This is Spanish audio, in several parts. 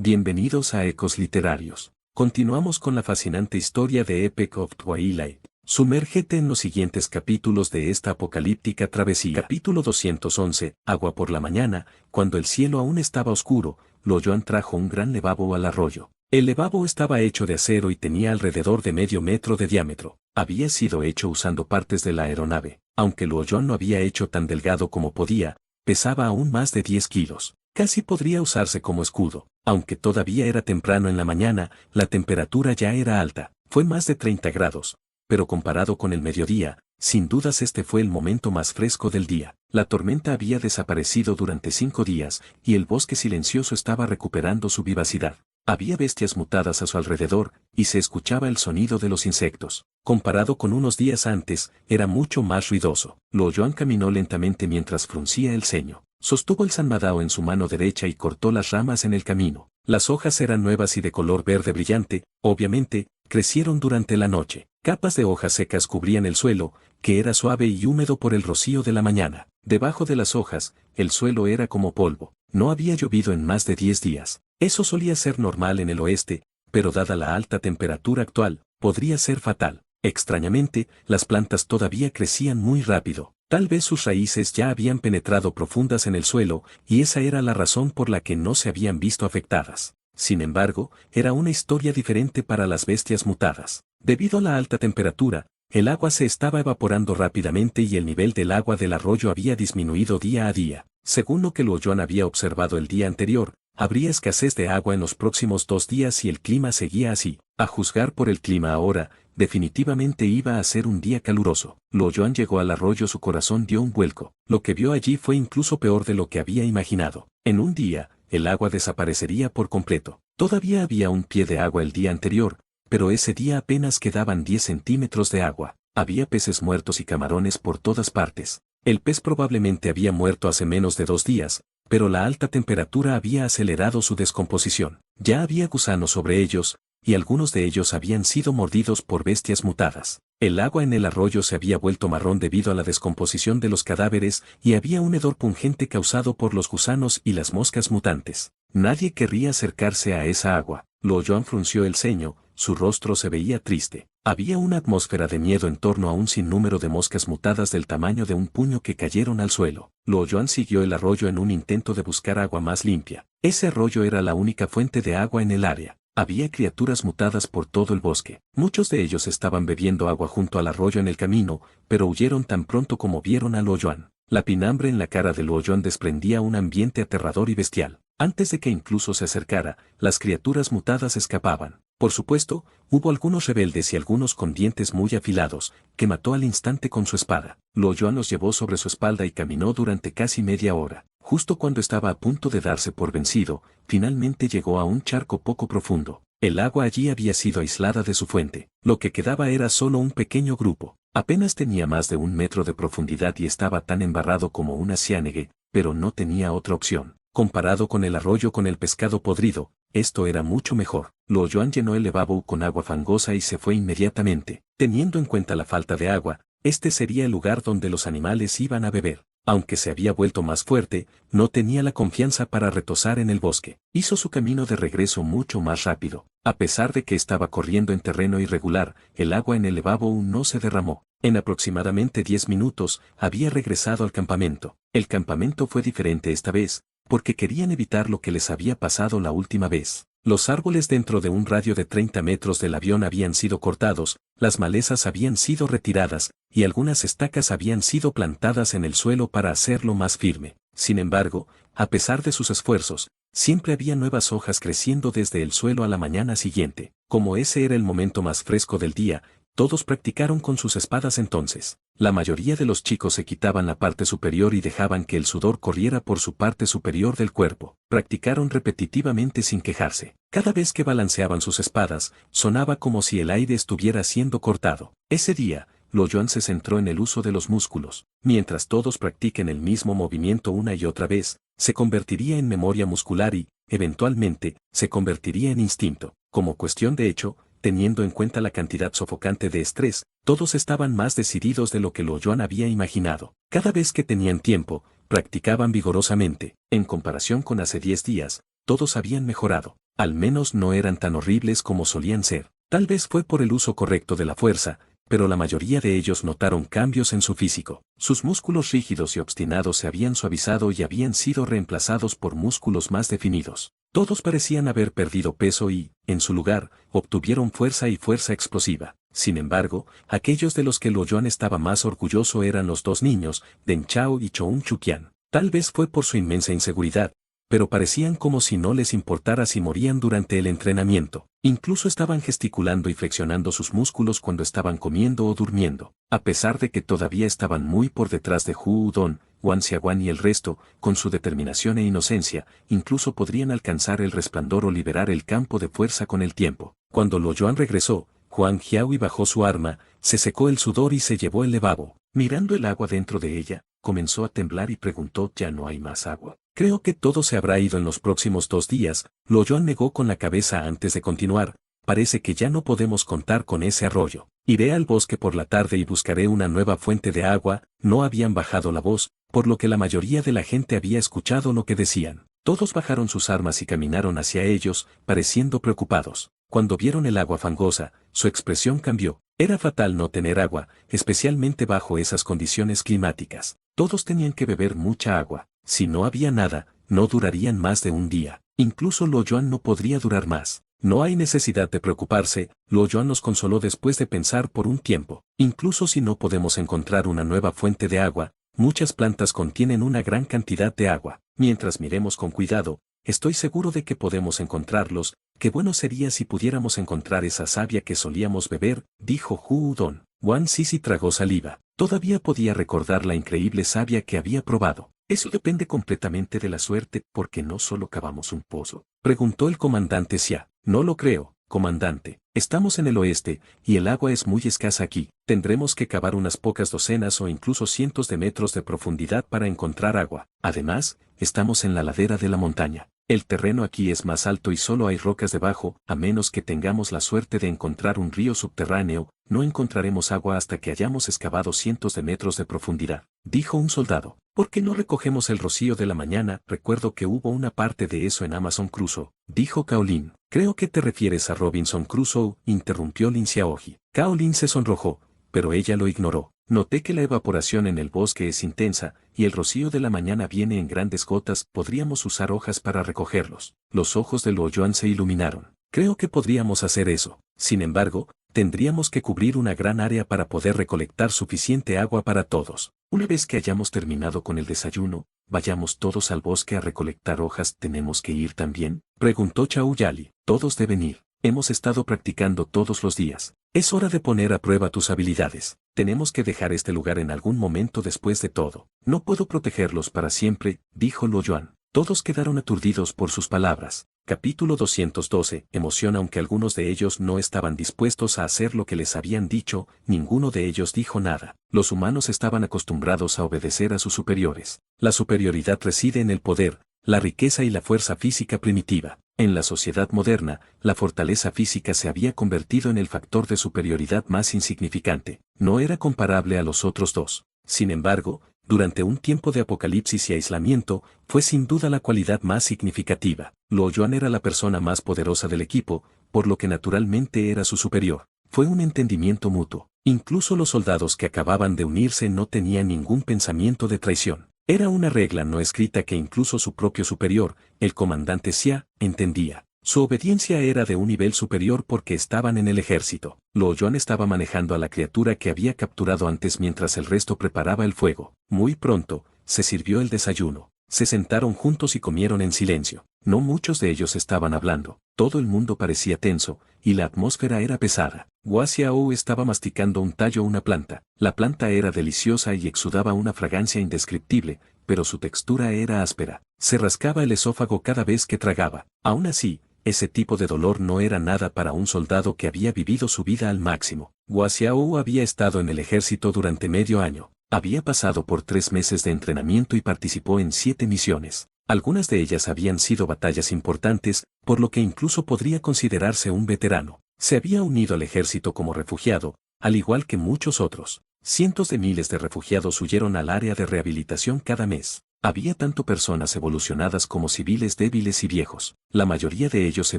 Bienvenidos a Ecos Literarios. Continuamos con la fascinante historia de Epic of Twilight. Sumérgete en los siguientes capítulos de esta apocalíptica travesía. Capítulo 211, Agua por la mañana. Cuando el cielo aún estaba oscuro, Lo-Yoan trajo un gran lavabo al arroyo. El lavabo estaba hecho de acero y tenía alrededor de medio metro de diámetro. Había sido hecho usando partes de la aeronave. Aunque Lo-Yoan lo había hecho tan delgado como podía, pesaba aún más de 10 kilos. Casi podría usarse como escudo. Aunque todavía era temprano en la mañana, la temperatura ya era alta. Fue más de 30 grados. Pero comparado con el mediodía, sin dudas este fue el momento más fresco del día. La tormenta había desaparecido durante 5 días, y el bosque silencioso estaba recuperando su vivacidad. Había bestias mutadas a su alrededor, y se escuchaba el sonido de los insectos. Comparado con unos días antes, era mucho más ruidoso. Lo-Yoan caminó lentamente mientras fruncía el ceño. Sostuvo el sanmadao en su mano derecha y cortó las ramas en el camino. Las hojas eran nuevas y de color verde brillante, obviamente, crecieron durante la noche. Capas de hojas secas cubrían el suelo, que era suave y húmedo por el rocío de la mañana. Debajo de las hojas, el suelo era como polvo. No había llovido en más de 10 días. Eso solía ser normal en el oeste, pero dada la alta temperatura actual, podría ser fatal. Extrañamente, las plantas todavía crecían muy rápido. Tal vez sus raíces ya habían penetrado profundas en el suelo, y esa era la razón por la que no se habían visto afectadas. Sin embargo, era una historia diferente para las bestias mutadas. Debido a la alta temperatura, el agua se estaba evaporando rápidamente y el nivel del agua del arroyo había disminuido día a día. Según lo que Lo-Yoan había observado el día anterior, habría escasez de agua en los próximos 2 días si el clima seguía así. A juzgar por el clima ahora, definitivamente iba a ser un día caluroso. Lo-Yoan llegó al arroyo, su corazón dio un vuelco. Lo que vio allí fue incluso peor de lo que había imaginado. En un día, el agua desaparecería por completo. Todavía había un pie de agua el día anterior, pero ese día apenas quedaban 10 centímetros de agua. Había peces muertos y camarones por todas partes. El pez probablemente había muerto hace menos de 2 días, pero la alta temperatura había acelerado su descomposición. Ya había gusanos sobre ellos, y algunos de ellos habían sido mordidos por bestias mutadas. El agua en el arroyo se había vuelto marrón debido a la descomposición de los cadáveres y había un hedor pungente causado por los gusanos y las moscas mutantes. Nadie querría acercarse a esa agua. Lo-Yoan frunció el ceño, su rostro se veía triste. Había una atmósfera de miedo en torno a un sinnúmero de moscas mutadas del tamaño de un puño que cayeron al suelo. Lo-Yoan siguió el arroyo en un intento de buscar agua más limpia. Ese arroyo era la única fuente de agua en el área. Había criaturas mutadas por todo el bosque. Muchos de ellos estaban bebiendo agua junto al arroyo en el camino, pero huyeron tan pronto como vieron a Lo-Yoan. La pinambre en la cara de Lo-Yoan desprendía un ambiente aterrador y bestial. Antes de que incluso se acercara, las criaturas mutadas escapaban. Por supuesto, hubo algunos rebeldes y algunos con dientes muy afilados, que mató al instante con su espada. Lo-Yoan los llevó sobre su espalda y caminó durante casi media hora. Justo cuando estaba a punto de darse por vencido, finalmente llegó a un charco poco profundo. El agua allí había sido aislada de su fuente. Lo que quedaba era solo un pequeño grupo. Apenas tenía más de 1 metro de profundidad y estaba tan embarrado como una ciénaga, pero no tenía otra opción. Comparado con el arroyo con el pescado podrido, esto era mucho mejor. Lo-Yoan llenó el lavabo con agua fangosa y se fue inmediatamente. Teniendo en cuenta la falta de agua, este sería el lugar donde los animales iban a beber. Aunque se había vuelto más fuerte, no tenía la confianza para retosar en el bosque. Hizo su camino de regreso mucho más rápido. A pesar de que estaba corriendo en terreno irregular, el agua en el lavabo aún no se derramó. En aproximadamente 10 minutos, había regresado al campamento. El campamento fue diferente esta vez, porque querían evitar lo que les había pasado la última vez. Los árboles dentro de un radio de 30 metros del avión habían sido cortados, las malezas habían sido retiradas, y algunas estacas habían sido plantadas en el suelo para hacerlo más firme. Sin embargo, a pesar de sus esfuerzos, siempre había nuevas hojas creciendo desde el suelo a la mañana siguiente. Como ese era el momento más fresco del día, todos practicaron con sus espadas entonces. La mayoría de los chicos se quitaban la parte superior y dejaban que el sudor corriera por su parte superior del cuerpo. Practicaron repetitivamente sin quejarse. Cada vez que balanceaban sus espadas, sonaba como si el aire estuviera siendo cortado. Ese día, Lo-Yoan se centró en el uso de los músculos. Mientras todos practiquen el mismo movimiento una y otra vez, se convertiría en memoria muscular y, eventualmente, se convertiría en instinto. Como cuestión de hecho, teniendo en cuenta la cantidad sofocante de estrés, todos estaban más decididos de lo que Lo-Yoan había imaginado. Cada vez que tenían tiempo, practicaban vigorosamente. En comparación con hace 10 días, todos habían mejorado. Al menos no eran tan horribles como solían ser. Tal vez fue por el uso correcto de la fuerza, pero la mayoría de ellos notaron cambios en su físico. Sus músculos rígidos y obstinados se habían suavizado y habían sido reemplazados por músculos más definidos. Todos parecían haber perdido peso y, en su lugar, obtuvieron fuerza y fuerza explosiva. Sin embargo, aquellos de los que Luo Yuan estaba más orgulloso eran los dos niños, Deng Chao y Choun Chuqian. Tal vez fue por su inmensa inseguridad, pero parecían como si no les importara si morían durante el entrenamiento. Incluso estaban gesticulando y flexionando sus músculos cuando estaban comiendo o durmiendo. A pesar de que todavía estaban muy por detrás de Hu Udon, Wang Xiaowan y el resto, con su determinación e inocencia, incluso podrían alcanzar el resplandor o liberar el campo de fuerza con el tiempo. Cuando Luo Yuan regresó, Huang Jiahui bajó su arma, se secó el sudor y se llevó el lavabo. Mirando el agua dentro de ella, comenzó a temblar y preguntó: ¿Ya no hay más agua? Creo que todo se habrá ido en los próximos 2 días, Luo Yuan negó con la cabeza antes de continuar. Parece que ya no podemos contar con ese arroyo. Iré al bosque por la tarde y buscaré una nueva fuente de agua. No habían bajado la voz, por lo que la mayoría de la gente había escuchado lo que decían. Todos bajaron sus armas y caminaron hacia ellos, pareciendo preocupados. Cuando vieron el agua fangosa, su expresión cambió. Era fatal no tener agua, especialmente bajo esas condiciones climáticas. Todos tenían que beber mucha agua. Si no había nada, no durarían más de un día. Incluso Luo Yuan no podría durar más. No hay necesidad de preocuparse, Luo Yuan nos consoló después de pensar por un tiempo. Incluso si no podemos encontrar una nueva fuente de agua, muchas plantas contienen una gran cantidad de agua. Mientras miremos con cuidado, estoy seguro de que podemos encontrarlos. Qué bueno sería si pudiéramos encontrar esa savia que solíamos beber, dijo Hu Udon. Wang Sisi tragó saliva. Todavía podía recordar la increíble savia que había probado. Eso depende completamente de la suerte, porque no solo cavamos un pozo, preguntó el comandante Xia. No lo creo, comandante. Estamos en el oeste, y el agua es muy escasa aquí. Tendremos que cavar unas pocas docenas o incluso cientos de metros de profundidad para encontrar agua. Además, estamos en la ladera de la montaña. El terreno aquí es más alto y solo hay rocas debajo. A menos que tengamos la suerte de encontrar un río subterráneo, no encontraremos agua hasta que hayamos excavado cientos de metros de profundidad, dijo un soldado. ¿Por qué no recogemos el rocío de la mañana? Recuerdo que hubo una parte de eso en Amazon Crusoe, dijo Kaolin. Creo que te refieres a Robinson Crusoe, interrumpió Lin Xiaoji. Kaolin se sonrojó, pero ella lo ignoró. Noté que la evaporación en el bosque es intensa, y el rocío de la mañana viene en grandes gotas. Podríamos usar hojas para recogerlos. Los ojos de Luo Yuan se iluminaron. Creo que podríamos hacer eso. Sin embargo, tendríamos que cubrir una gran área para poder recolectar suficiente agua para todos. Una vez que hayamos terminado con el desayuno, vayamos todos al bosque a recolectar hojas. ¿Tenemos que ir también?, preguntó Chao Yali. Todos deben ir. Hemos estado practicando todos los días. Es hora de poner a prueba tus habilidades. Tenemos que dejar este lugar en algún momento después de todo. No puedo protegerlos para siempre, dijo Luo Yuan. Todos quedaron aturdidos por sus palabras. Capítulo 212. Emoción. Aunque algunos de ellos no estaban dispuestos a hacer lo que les habían dicho, ninguno de ellos dijo nada. Los humanos estaban acostumbrados a obedecer a sus superiores. La superioridad reside en el poder, la riqueza y la fuerza física primitiva. En la sociedad moderna, la fortaleza física se había convertido en el factor de superioridad más insignificante. No era comparable a los otros dos. Sin embargo, durante un tiempo de apocalipsis y aislamiento, fue sin duda la cualidad más significativa. Luo Yuan era la persona más poderosa del equipo, por lo que naturalmente era su superior. Fue un entendimiento mutuo. Incluso los soldados que acababan de unirse no tenían ningún pensamiento de traición. Era una regla no escrita que incluso su propio superior, el comandante Xia, entendía. Su obediencia era de un nivel superior porque estaban en el ejército. Luo Yuan estaba manejando a la criatura que había capturado antes mientras el resto preparaba el fuego. Muy pronto, se sirvió el desayuno. Se sentaron juntos y comieron en silencio. No muchos de ellos estaban hablando. Todo el mundo parecía tenso, y la atmósfera era pesada. Hua Xiao estaba masticando un tallo, una planta. La planta era deliciosa y exudaba una fragancia indescriptible, pero su textura era áspera. Se rascaba el esófago cada vez que tragaba. Aún así, ese tipo de dolor no era nada para un soldado que había vivido su vida al máximo. Hua Xiao había estado en el ejército durante medio año. Había pasado por 3 meses de entrenamiento y participó en 7 misiones. Algunas de ellas habían sido batallas importantes, por lo que incluso podría considerarse un veterano. Se había unido al ejército como refugiado, al igual que muchos otros. Cientos de miles de refugiados huyeron al área de rehabilitación cada mes. Había tanto personas evolucionadas como civiles débiles y viejos. La mayoría de ellos se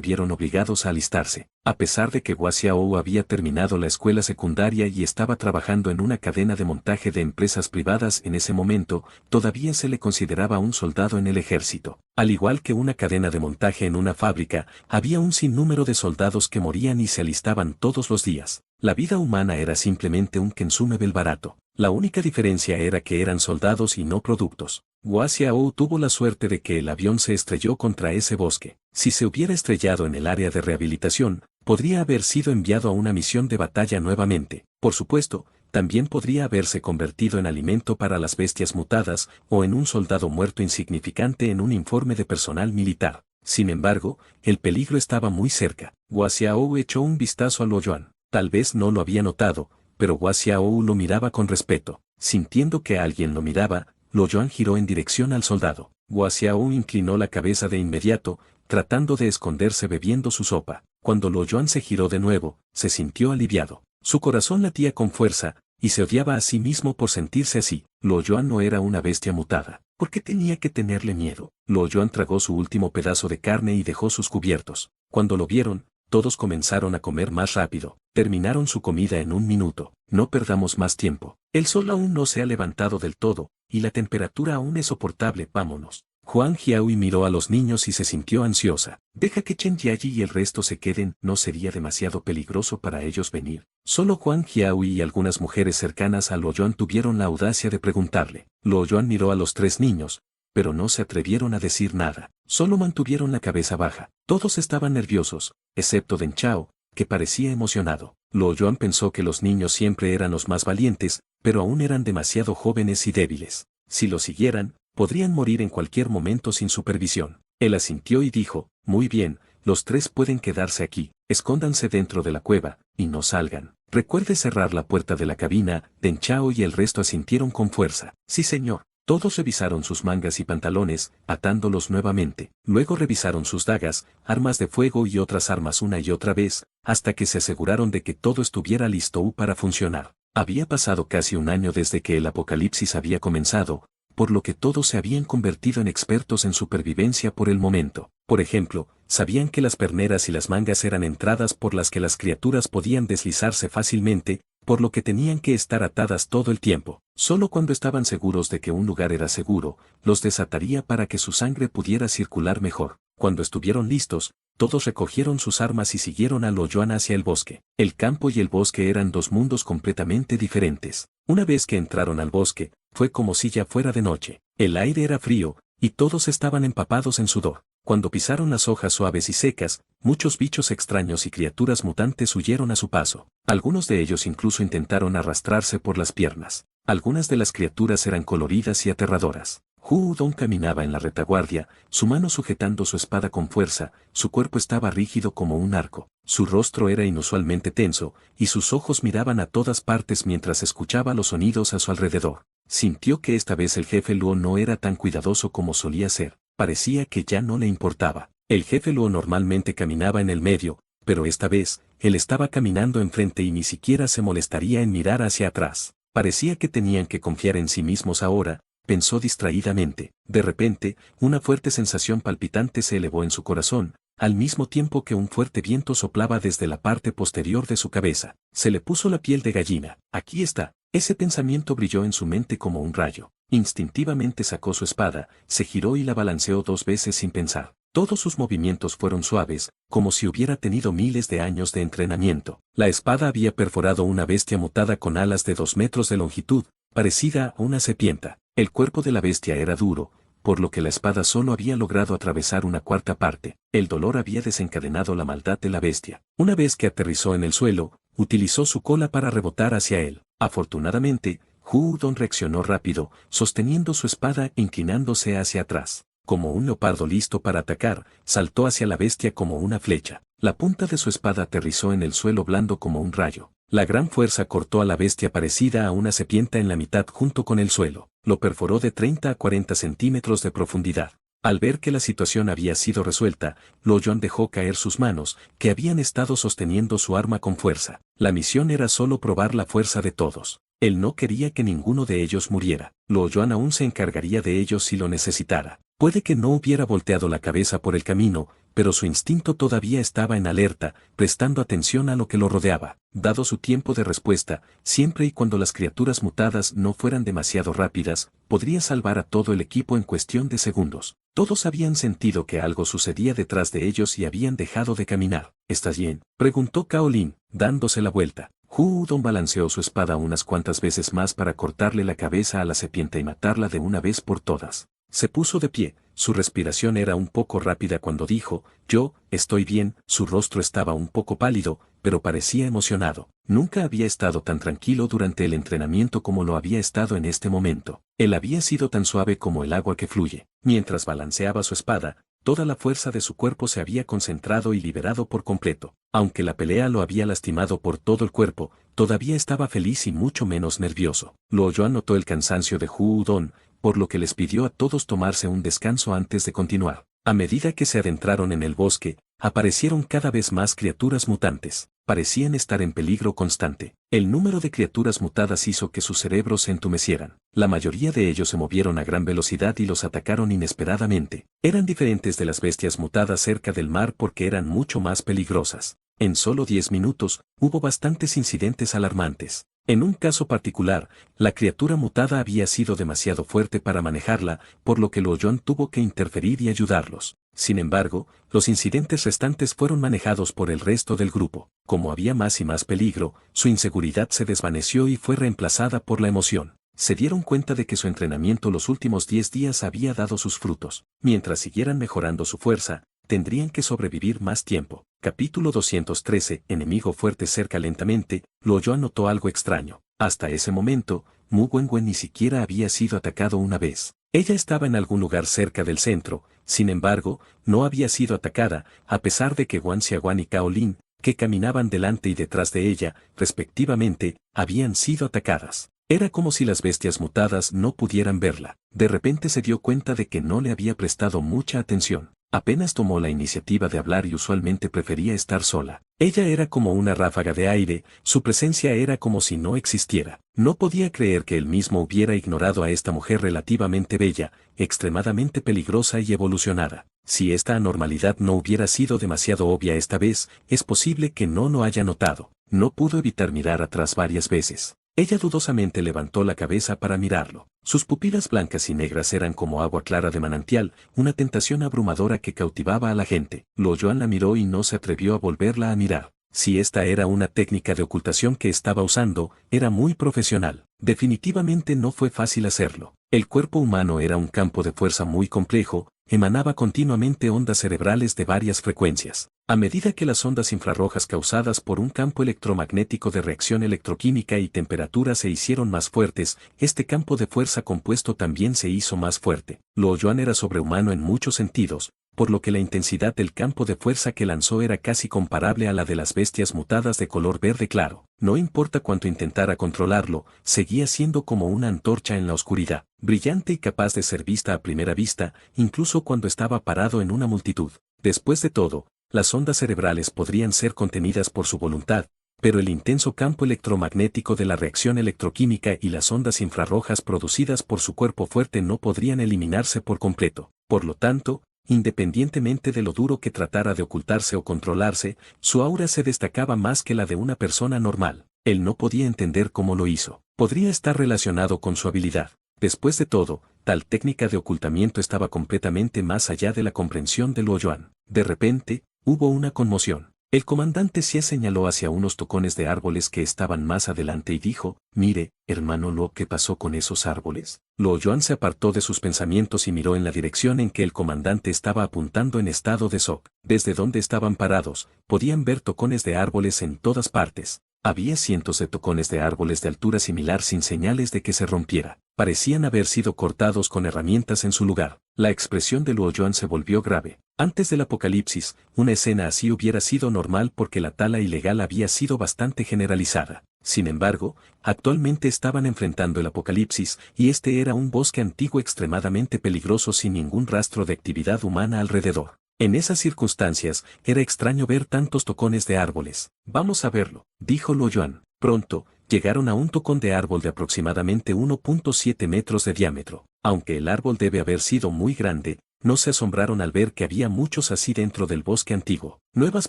vieron obligados a alistarse. A pesar de que Hua Xiao había terminado la escuela secundaria y estaba trabajando en una cadena de montaje de empresas privadas en ese momento, todavía se le consideraba un soldado en el ejército. Al igual que una cadena de montaje en una fábrica, había un sinnúmero de soldados que morían y se alistaban todos los días. La vida humana era simplemente un consumable barato. La única diferencia era que eran soldados y no productos. Hua Xiao tuvo la suerte de que el avión se estrelló contra ese bosque. Si se hubiera estrellado en el área de rehabilitación, podría haber sido enviado a una misión de batalla nuevamente. Por supuesto, también podría haberse convertido en alimento para las bestias mutadas o en un soldado muerto insignificante en un informe de personal militar. Sin embargo, el peligro estaba muy cerca. Hua Xiao echó un vistazo a Luo Yuan. Tal vez no lo había notado, pero Hua Xiao lo miraba con respeto. Sintiendo que alguien lo miraba, Luo Yuan giró en dirección al soldado. Hua Xiao inclinó la cabeza de inmediato, tratando de esconderse bebiendo su sopa. Cuando Luo Yuan se giró de nuevo, se sintió aliviado. Su corazón latía con fuerza, y se odiaba a sí mismo por sentirse así. Luo Yuan no era una bestia mutada. ¿Por qué tenía que tenerle miedo? Luo Yuan tragó su último pedazo de carne y dejó sus cubiertos. Cuando lo vieron, todos comenzaron a comer más rápido. Terminaron su comida en 1 minuto. No perdamos más tiempo. El sol aún no se ha levantado del todo, y la temperatura aún es soportable. Vámonos. Huang Jiahui miró a los niños y se sintió ansiosa. Deja que Chen Jiayi y el resto se queden, ¿no sería demasiado peligroso para ellos venir? Solo Huang Jiahui y algunas mujeres cercanas a Luo Yuan tuvieron la audacia de preguntarle. Luo Yuan miró a los 3 niños, pero no se atrevieron a decir nada. Solo mantuvieron la cabeza baja. Todos estaban nerviosos, excepto Deng Chao, que parecía emocionado. Luo Yuan pensó que los niños siempre eran los más valientes, pero aún eran demasiado jóvenes y débiles. Si lo siguieran, podrían morir en cualquier momento sin supervisión. Él asintió y dijo, muy bien, los 3 pueden quedarse aquí, escóndanse dentro de la cueva, y no salgan. Recuerde cerrar la puerta de la cabina. Deng Chao y el resto asintieron con fuerza. Sí, señor. Todos revisaron sus mangas y pantalones, atándolos nuevamente. Luego revisaron sus dagas, armas de fuego y otras armas una y otra vez, hasta que se aseguraron de que todo estuviera listo para funcionar. Había pasado casi 1 año desde que el apocalipsis había comenzado, por lo que todos se habían convertido en expertos en supervivencia por el momento. Por ejemplo, sabían que las perneras y las mangas eran entradas por las que las criaturas podían deslizarse fácilmente, por lo que tenían que estar atadas todo el tiempo. Solo cuando estaban seguros de que un lugar era seguro, los desataría para que su sangre pudiera circular mejor. Cuando estuvieron listos, todos recogieron sus armas y siguieron a Luo Yuan hacia el bosque. El campo y el bosque eran 2 mundos completamente diferentes. Una vez que entraron al bosque, fue como si ya fuera de noche. El aire era frío, y todos estaban empapados en sudor. Cuando pisaron las hojas suaves y secas, muchos bichos extraños y criaturas mutantes huyeron a su paso. Algunos de ellos incluso intentaron arrastrarse por las piernas. Algunas de las criaturas eran coloridas y aterradoras. Hu Wudong caminaba en la retaguardia, su mano sujetando su espada con fuerza, su cuerpo estaba rígido como un arco. Su rostro era inusualmente tenso, y sus ojos miraban a todas partes mientras escuchaba los sonidos a su alrededor. Sintió que esta vez el jefe Luo no era tan cuidadoso como solía ser. Parecía que ya no le importaba. El jefe Luo normalmente caminaba en el medio, pero esta vez, él estaba caminando enfrente y ni siquiera se molestaría en mirar hacia atrás. Parecía que tenían que confiar en sí mismos ahora, pensó distraídamente. De repente, una fuerte sensación palpitante se elevó en su corazón, al mismo tiempo que un fuerte viento soplaba desde la parte posterior de su cabeza. Se le puso la piel de gallina. Aquí está. Ese pensamiento brilló en su mente como un rayo. Instintivamente sacó su espada, se giró y la balanceó 2 veces sin pensar. Todos sus movimientos fueron suaves, como si hubiera tenido miles de años de entrenamiento. La espada había perforado una bestia mutada con alas de 2 metros de longitud, parecida a una serpiente. El cuerpo de la bestia era duro, por lo que la espada solo había logrado atravesar 1/4 parte. El dolor había desencadenado la maldad de la bestia. Una vez que aterrizó en el suelo, utilizó su cola para rebotar hacia él. Afortunadamente, Hu Wudong reaccionó rápido, sosteniendo su espada e inclinándose hacia atrás. Como un leopardo listo para atacar, saltó hacia la bestia como una flecha. La punta de su espada aterrizó en el suelo blando como un rayo. La gran fuerza cortó a la bestia parecida a una serpiente en la mitad junto con el suelo. Lo perforó de 30 a 40 centímetros de profundidad. Al ver que la situación había sido resuelta, Luo Yuan dejó caer sus manos, que habían estado sosteniendo su arma con fuerza. La misión era solo probar la fuerza de todos. Él no quería que ninguno de ellos muriera. Luo Yuan aún se encargaría de ellos si lo necesitara. Puede que no hubiera volteado la cabeza por el camino, pero su instinto todavía estaba en alerta, prestando atención a lo que lo rodeaba. Dado su tiempo de respuesta, siempre y cuando las criaturas mutadas no fueran demasiado rápidas, podría salvar a todo el equipo en cuestión de segundos. Todos habían sentido que algo sucedía detrás de ellos y habían dejado de caminar. ¿Estás bien?, preguntó Kaolin, dándose la vuelta. Hu Wudong balanceó su espada unas cuantas veces más para cortarle la cabeza a la serpiente y matarla de una vez por todas. Se puso de pie, su respiración era un poco rápida cuando dijo, yo, estoy bien, su rostro estaba un poco pálido, pero parecía emocionado. Nunca había estado tan tranquilo durante el entrenamiento como lo había estado en este momento. Él había sido tan suave como el agua que fluye. Mientras balanceaba su espada, toda la fuerza de su cuerpo se había concentrado y liberado por completo. Aunque la pelea lo había lastimado por todo el cuerpo, todavía estaba feliz y mucho menos nervioso. Luo Yuan notó el cansancio de Hu Wudong, por lo que les pidió a todos tomarse un descanso antes de continuar. A medida que se adentraron en el bosque, aparecieron cada vez más criaturas mutantes. Parecían estar en peligro constante. El número de criaturas mutadas hizo que sus cerebros se entumecieran. La mayoría de ellos se movieron a gran velocidad y los atacaron inesperadamente. Eran diferentes de las bestias mutadas cerca del mar porque eran mucho más peligrosas. En solo 10 minutos, hubo bastantes incidentes alarmantes. En un caso particular, la criatura mutada había sido demasiado fuerte para manejarla, por lo que Luo Yuan tuvo que interferir y ayudarlos. Sin embargo, los incidentes restantes fueron manejados por el resto del grupo. Como había más y más peligro, su inseguridad se desvaneció y fue reemplazada por la emoción. Se dieron cuenta de que su entrenamiento los últimos 10 días había dado sus frutos. Mientras siguieran mejorando su fuerza, tendrían que sobrevivir más tiempo. Capítulo 213. Enemigo fuerte cerca lentamente. Luo Yuan notó algo extraño. Hasta ese momento, Mu Wenwen ni siquiera había sido atacado una vez. Ella estaba en algún lugar cerca del centro, sin embargo, no había sido atacada, a pesar de que Wang Xiaoguan y Kaolin, que caminaban delante y detrás de ella, respectivamente, habían sido atacadas. Era como si las bestias mutadas no pudieran verla. De repente se dio cuenta de que no le había prestado mucha atención. Apenas tomó la iniciativa de hablar y usualmente prefería estar sola. Ella era como una ráfaga de aire, su presencia era como si no existiera. No podía creer que él mismo hubiera ignorado a esta mujer relativamente bella, extremadamente peligrosa y evolucionada. Si esta anormalidad no hubiera sido demasiado obvia esta vez, es posible que no lo haya notado. No pudo evitar mirar atrás varias veces. Ella dudosamente levantó la cabeza para mirarlo. Sus pupilas blancas y negras eran como agua clara de manantial, una tentación abrumadora que cautivaba a la gente. Luo Yuan la miró y no se atrevió a volverla a mirar. Si esta era una técnica de ocultación que estaba usando, era muy profesional. Definitivamente no fue fácil hacerlo. El cuerpo humano era un campo de fuerza muy complejo, emanaba continuamente ondas cerebrales de varias frecuencias. A medida que las ondas infrarrojas causadas por un campo electromagnético de reacción electroquímica y temperatura se hicieron más fuertes, este campo de fuerza compuesto también se hizo más fuerte. Luo Yuan era sobrehumano en muchos sentidos, por lo que la intensidad del campo de fuerza que lanzó era casi comparable a la de las bestias mutadas de color verde claro. No importa cuánto intentara controlarlo, seguía siendo como una antorcha en la oscuridad, brillante y capaz de ser vista a primera vista, incluso cuando estaba parado en una multitud. Después de todo, las ondas cerebrales podrían ser contenidas por su voluntad, pero el intenso campo electromagnético de la reacción electroquímica y las ondas infrarrojas producidas por su cuerpo fuerte no podrían eliminarse por completo. Por lo tanto, independientemente de lo duro que tratara de ocultarse o controlarse, su aura se destacaba más que la de una persona normal. Él no podía entender cómo lo hizo. Podría estar relacionado con su habilidad. Después de todo, tal técnica de ocultamiento estaba completamente más allá de la comprensión de Luo Yuan. De repente, hubo una conmoción. El comandante Xie señaló hacia unos tocones de árboles que estaban más adelante y dijo, «Mire, hermano Luo, ¿qué pasó con esos árboles?». Luo Yuan se apartó de sus pensamientos y miró en la dirección en que el comandante estaba apuntando en estado de shock. Desde donde estaban parados, podían ver tocones de árboles en todas partes. Había cientos de tocones de árboles de altura similar sin señales de que se rompiera. Parecían haber sido cortados con herramientas en su lugar. La expresión de Luo Yuan se volvió grave. Antes del apocalipsis, una escena así hubiera sido normal porque la tala ilegal había sido bastante generalizada. Sin embargo, actualmente estaban enfrentando el apocalipsis, y este era un bosque antiguo extremadamente peligroso sin ningún rastro de actividad humana alrededor. En esas circunstancias, era extraño ver tantos tocones de árboles. «Vamos a verlo», dijo Luo Yuan. Pronto, llegaron a un tocón de árbol de aproximadamente 1.7 metros de diámetro. Aunque el árbol debe haber sido muy grande, no se asombraron al ver que había muchos así dentro del bosque antiguo. Nuevas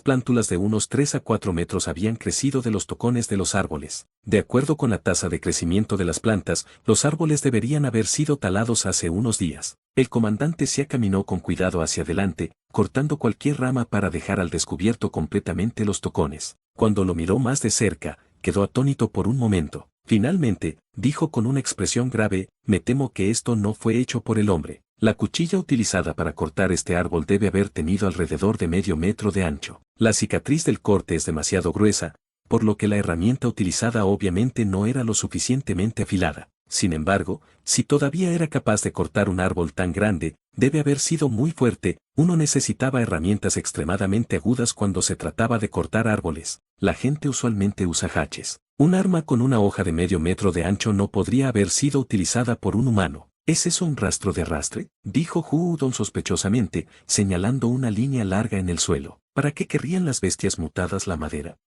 plántulas de unos 3 a 4 metros habían crecido de los tocones de los árboles. De acuerdo con la tasa de crecimiento de las plantas, los árboles deberían haber sido talados hace unos días. El comandante Sia caminó con cuidado hacia adelante, cortando cualquier rama para dejar al descubierto completamente los tocones. Cuando lo miró más de cerca, quedó atónito por un momento. Finalmente, dijo con una expresión grave, me temo que esto no fue hecho por el hombre. La cuchilla utilizada para cortar este árbol debe haber tenido alrededor de medio metro de ancho. La cicatriz del corte es demasiado gruesa, por lo que la herramienta utilizada obviamente no era lo suficientemente afilada. Sin embargo, si todavía era capaz de cortar un árbol tan grande, debe haber sido muy fuerte. Uno necesitaba herramientas extremadamente agudas cuando se trataba de cortar árboles. La gente usualmente usa haches. Un arma con una hoja de medio metro de ancho no podría haber sido utilizada por un humano. ¿Es eso un rastro de arrastre?, dijo Hu-Udon sospechosamente, señalando una línea larga en el suelo. ¿Para qué querrían las bestias mutadas la madera?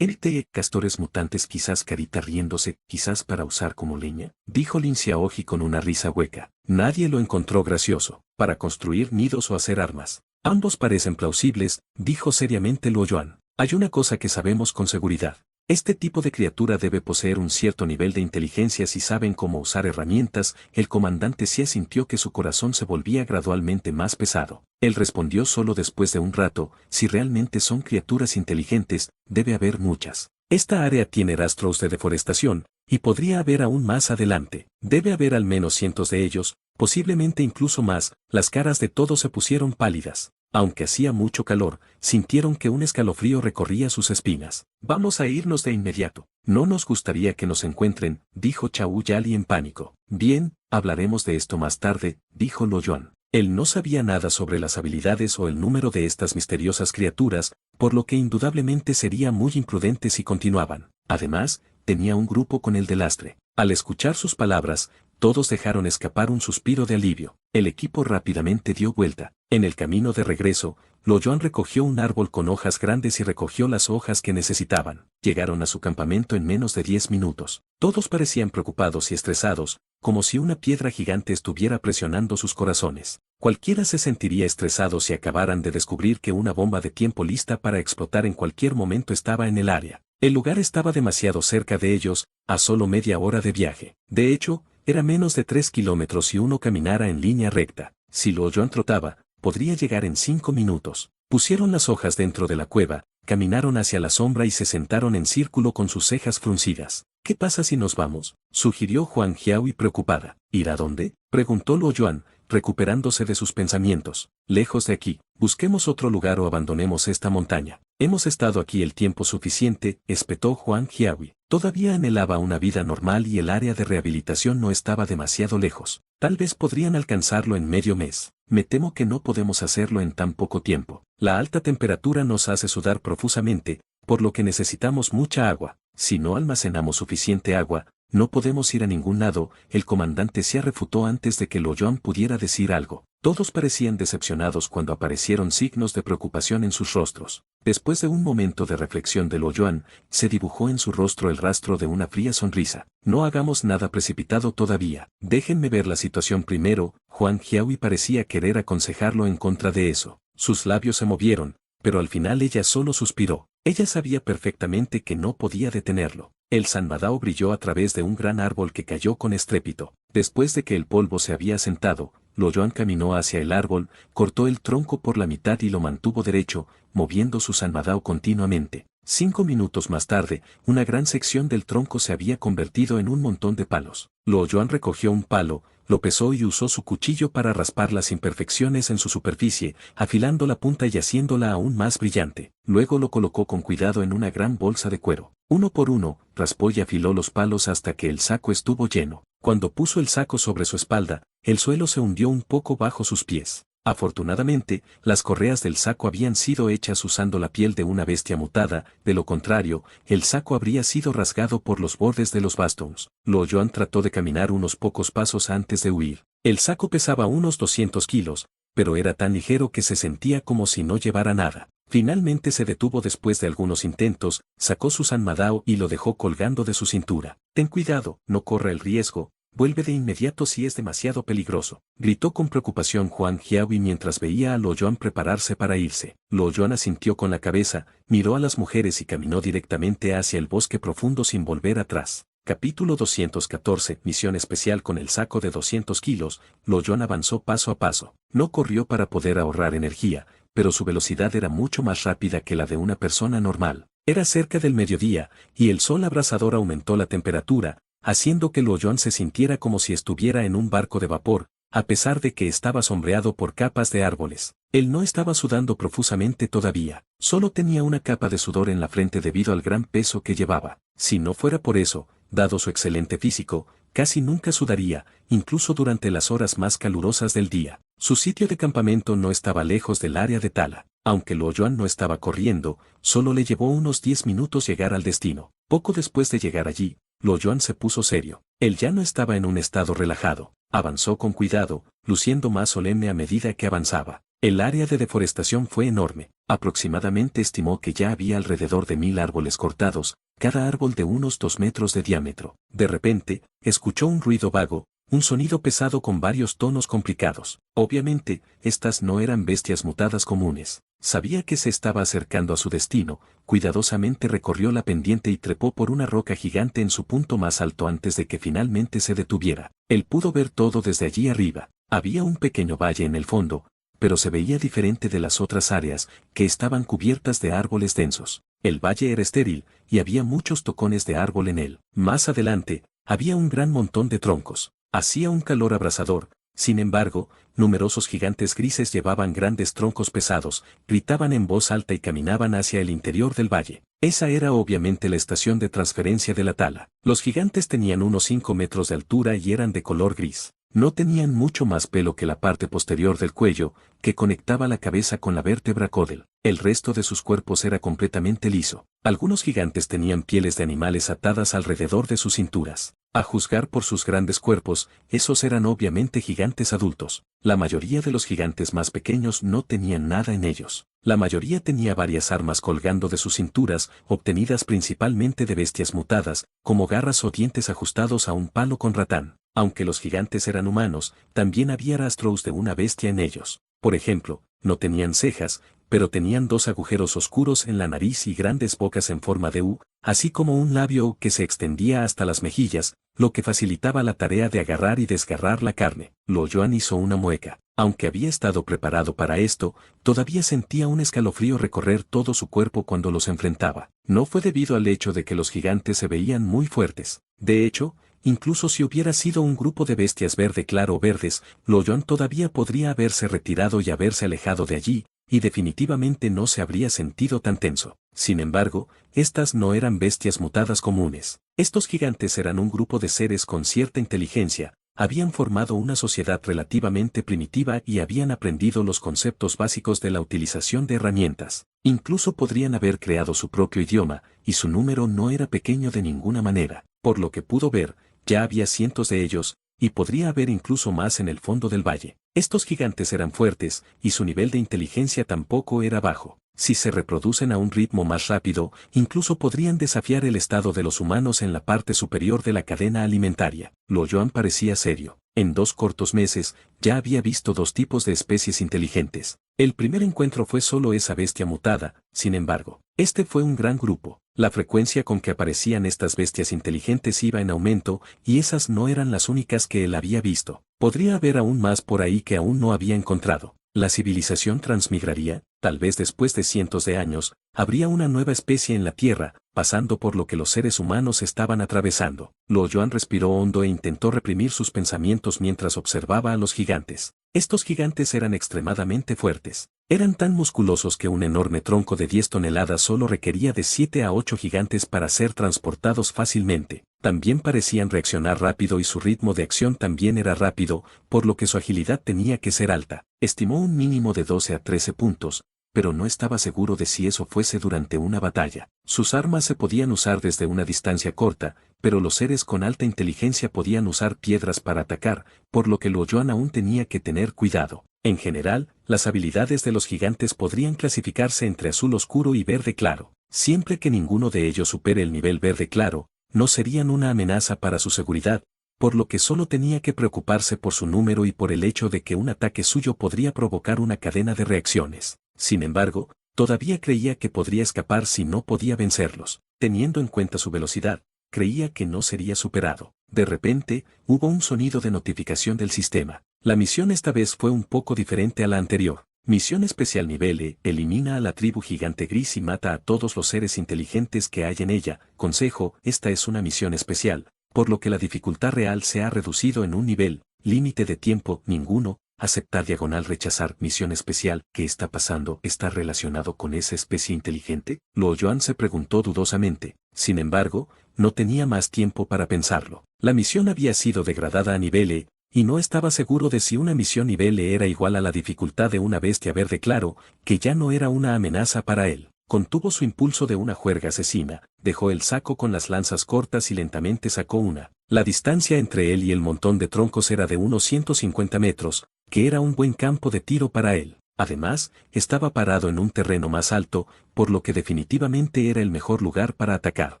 Castores mutantes, quizás Carita riéndose, quizás para usar como leña, dijo Lin Xiaoji con una risa hueca. Nadie lo encontró gracioso. Para construir nidos o hacer armas. Ambos parecen plausibles, dijo seriamente Luo Yuan. Hay una cosa que sabemos con seguridad. Este tipo de criatura debe poseer un cierto nivel de inteligencia si saben cómo usar herramientas. El comandante Sia sintió que su corazón se volvía gradualmente más pesado. Él respondió solo después de un rato, si realmente son criaturas inteligentes, debe haber muchas. Esta área tiene rastros de deforestación, y podría haber aún más adelante. Debe haber al menos cientos de ellos, posiblemente incluso más. Las caras de todos se pusieron pálidas. Aunque hacía mucho calor, sintieron que un escalofrío recorría sus espinas. Vamos a irnos de inmediato. No nos gustaría que nos encuentren, dijo Chao Yali en pánico. Bien, hablaremos de esto más tarde, dijo Luo Yuan. Él no sabía nada sobre las habilidades o el número de estas misteriosas criaturas, por lo que indudablemente sería muy imprudente si continuaban. Además, tenía un grupo con el de lastre. Al escuchar sus palabras, todos dejaron escapar un suspiro de alivio. El equipo rápidamente dio vuelta. En el camino de regreso, Luo Yuan recogió un árbol con hojas grandes y recogió las hojas que necesitaban. Llegaron a su campamento en menos de 10 minutos. Todos parecían preocupados y estresados, como si una piedra gigante estuviera presionando sus corazones. Cualquiera se sentiría estresado si acabaran de descubrir que una bomba de tiempo lista para explotar en cualquier momento estaba en el área. El lugar estaba demasiado cerca de ellos, a solo media hora de viaje. De hecho, era menos de 3 kilómetros si uno caminara en línea recta. Si Luo Yuan trotaba, podría llegar en 5 minutos. Pusieron las hojas dentro de la cueva, caminaron hacia la sombra y se sentaron en círculo con sus cejas fruncidas. ¿Qué pasa si nos vamos?, sugirió Huang Jiahui preocupada. ¿Ir a dónde?, preguntó Luo Yuan, recuperándose de sus pensamientos. Lejos de aquí, busquemos otro lugar o abandonemos esta montaña. Hemos estado aquí el tiempo suficiente, espetó Huang Jiahui. Todavía anhelaba una vida normal y el área de rehabilitación no estaba demasiado lejos. Tal vez podrían alcanzarlo en medio mes. Me temo que no podemos hacerlo en tan poco tiempo. La alta temperatura nos hace sudar profusamente, por lo que necesitamos mucha agua. Si no almacenamos suficiente agua, no podemos ir a ningún lado. El comandante Sia refutó antes de que Luo Yuan pudiera decir algo. Todos parecían decepcionados cuando aparecieron signos de preocupación en sus rostros. Después de un momento de reflexión de Luo Yuan, se dibujó en su rostro el rastro de una fría sonrisa. No hagamos nada precipitado todavía. Déjenme ver la situación primero. Huang Jiahui parecía querer aconsejarlo en contra de eso. Sus labios se movieron, pero al final ella solo suspiró. Ella sabía perfectamente que no podía detenerlo. El Sanmadao brilló a través de un gran árbol que cayó con estrépito. Después de que el polvo se había sentado, Luo Yuan caminó hacia el árbol, cortó el tronco por la mitad y lo mantuvo derecho, moviendo su Sanmadao continuamente. 5 minutos más tarde, una gran sección del tronco se había convertido en un montón de palos. Luo Yuan recogió un palo, lo pesó y usó su cuchillo para raspar las imperfecciones en su superficie, afilando la punta y haciéndola aún más brillante. Luego lo colocó con cuidado en una gran bolsa de cuero. Uno por uno, raspó y afiló los palos hasta que el saco estuvo lleno. Cuando puso el saco sobre su espalda, el suelo se hundió un poco bajo sus pies. Afortunadamente, las correas del saco habían sido hechas usando la piel de una bestia mutada, de lo contrario, el saco habría sido rasgado por los bordes de los bastones. Luo Yuan trató de caminar unos pocos pasos antes de huir. El saco pesaba unos 200 kilos, pero era tan ligero que se sentía como si no llevara nada. Finalmente se detuvo después de algunos intentos, sacó su Sanmadao y lo dejó colgando de su cintura. Ten cuidado, no corra el riesgo, vuelve de inmediato si es demasiado peligroso, gritó con preocupación Huang Jiahui mientras veía a Luo Yuan prepararse para irse. Luo Yuan asintió con la cabeza, miró a las mujeres y caminó directamente hacia el bosque profundo sin volver atrás. Capítulo 214. Misión especial con el saco de 200 kilos. Luo Yuan avanzó paso a paso. No corrió para poder ahorrar energía, pero su velocidad era mucho más rápida que la de una persona normal. Era cerca del mediodía, y el sol abrasador aumentó la temperatura, haciendo que Luo Yuan se sintiera como si estuviera en un barco de vapor, a pesar de que estaba sombreado por capas de árboles. Él no estaba sudando profusamente todavía, solo tenía una capa de sudor en la frente debido al gran peso que llevaba. Si no fuera por eso, dado su excelente físico, casi nunca sudaría, incluso durante las horas más calurosas del día. Su sitio de campamento no estaba lejos del área de Tala. Aunque Luo Yuan no estaba corriendo, solo le llevó unos 10 minutos llegar al destino. Poco después de llegar allí, Luo Yuan se puso serio. Él ya no estaba en un estado relajado. Avanzó con cuidado, luciendo más solemne a medida que avanzaba. El área de deforestación fue enorme. Aproximadamente estimó que ya había alrededor de 1000 árboles cortados, cada árbol de unos 2 metros de diámetro. De repente, escuchó un ruido vago, un sonido pesado con varios tonos complicados. Obviamente, estas no eran bestias mutadas comunes. Sabía que se estaba acercando a su destino, cuidadosamente recorrió la pendiente y trepó por una roca gigante en su punto más alto antes de que finalmente se detuviera. Él pudo ver todo desde allí arriba. Había un pequeño valle en el fondo, pero se veía diferente de las otras áreas, que estaban cubiertas de árboles densos. El valle era estéril, y había muchos tocones de árbol en él. Más adelante, había un gran montón de troncos. Hacía un calor abrasador. Sin embargo, numerosos gigantes grises llevaban grandes troncos pesados, gritaban en voz alta y caminaban hacia el interior del valle. Esa era obviamente la estación de transferencia de la Tala. Los gigantes tenían unos 5 metros de altura y eran de color gris. No tenían mucho más pelo que la parte posterior del cuello, que conectaba la cabeza con la vértebra caudal. El resto de sus cuerpos era completamente liso. Algunos gigantes tenían pieles de animales atadas alrededor de sus cinturas. A juzgar por sus grandes cuerpos, esos eran obviamente gigantes adultos. La mayoría de los gigantes más pequeños no tenían nada en ellos. La mayoría tenía varias armas colgando de sus cinturas, obtenidas principalmente de bestias mutadas, como garras o dientes ajustados a un palo con ratán. Aunque los gigantes eran humanos, también había rastros de una bestia en ellos. Por ejemplo, no tenían cejas, pero tenían 2 agujeros oscuros en la nariz y grandes bocas en forma de U, así como un labio que se extendía hasta las mejillas, lo que facilitaba la tarea de agarrar y desgarrar la carne. Luo Yuan hizo una mueca. Aunque había estado preparado para esto, todavía sentía un escalofrío recorrer todo su cuerpo cuando los enfrentaba. No fue debido al hecho de que los gigantes se veían muy fuertes. De hecho, incluso si hubiera sido un grupo de bestias verde claro o verdes, Luo Yuan todavía podría haberse retirado y haberse alejado de allí, y definitivamente no se habría sentido tan tenso. Sin embargo, estas no eran bestias mutadas comunes. Estos gigantes eran un grupo de seres con cierta inteligencia, habían formado una sociedad relativamente primitiva y habían aprendido los conceptos básicos de la utilización de herramientas. Incluso podrían haber creado su propio idioma, y su número no era pequeño de ninguna manera. Por lo que pudo ver, ya había cientos de ellos, y podría haber incluso más en el fondo del valle. Estos gigantes eran fuertes, y su nivel de inteligencia tampoco era bajo. Si se reproducen a un ritmo más rápido, incluso podrían desafiar el estado de los humanos en la parte superior de la cadena alimentaria. Luo Yuan parecía serio. En 2 cortos meses, ya había visto 2 tipos de especies inteligentes. El primer encuentro fue solo esa bestia mutada, sin embargo. Este fue un gran grupo. La frecuencia con que aparecían estas bestias inteligentes iba en aumento, y esas no eran las únicas que él había visto. Podría haber aún más por ahí que aún no había encontrado. La civilización transmigraría, tal vez después de cientos de años, habría una nueva especie en la Tierra, pasando por lo que los seres humanos estaban atravesando. Luo Yuan respiró hondo e intentó reprimir sus pensamientos mientras observaba a los gigantes. Estos gigantes eran extremadamente fuertes. Eran tan musculosos que un enorme tronco de 10 toneladas solo requería de 7 a 8 gigantes para ser transportados fácilmente. También parecían reaccionar rápido y su ritmo de acción también era rápido, por lo que su agilidad tenía que ser alta. Estimó un mínimo de 12 a 13 puntos, pero no estaba seguro de si eso fuese durante una batalla. Sus armas se podían usar desde una distancia corta, pero los seres con alta inteligencia podían usar piedras para atacar, por lo que Luo Yuan aún tenía que tener cuidado. En general, las habilidades de los gigantes podrían clasificarse entre azul oscuro y verde claro. Siempre que ninguno de ellos supere el nivel verde claro, no serían una amenaza para su seguridad, por lo que solo tenía que preocuparse por su número y por el hecho de que un ataque suyo podría provocar una cadena de reacciones. Sin embargo, todavía creía que podría escapar si no podía vencerlos. Teniendo en cuenta su velocidad, creía que no sería superado. De repente, hubo un sonido de notificación del sistema. La misión esta vez fue un poco diferente a la anterior. Misión especial nivel E, elimina a la tribu gigante gris y mata a todos los seres inteligentes que hay en ella. Consejo, esta es una misión especial, por lo que la dificultad real se ha reducido en un nivel. Límite de tiempo, ninguno. Aceptar diagonal rechazar misión especial. ¿Qué está pasando? ¿Está relacionado con esa especie inteligente? Luo Yuan se preguntó dudosamente. Sin embargo, no tenía más tiempo para pensarlo. La misión había sido degradada a nivel E, y no estaba seguro de si una misión nivel E era igual a la dificultad de una bestia verde claro, que ya no era una amenaza para él. Contuvo su impulso de una juerga asesina, dejó el saco con las lanzas cortas y lentamente sacó una. La distancia entre él y el montón de troncos era de unos 150 metros, que era un buen campo de tiro para él. Además, estaba parado en un terreno más alto, por lo que definitivamente era el mejor lugar para atacar.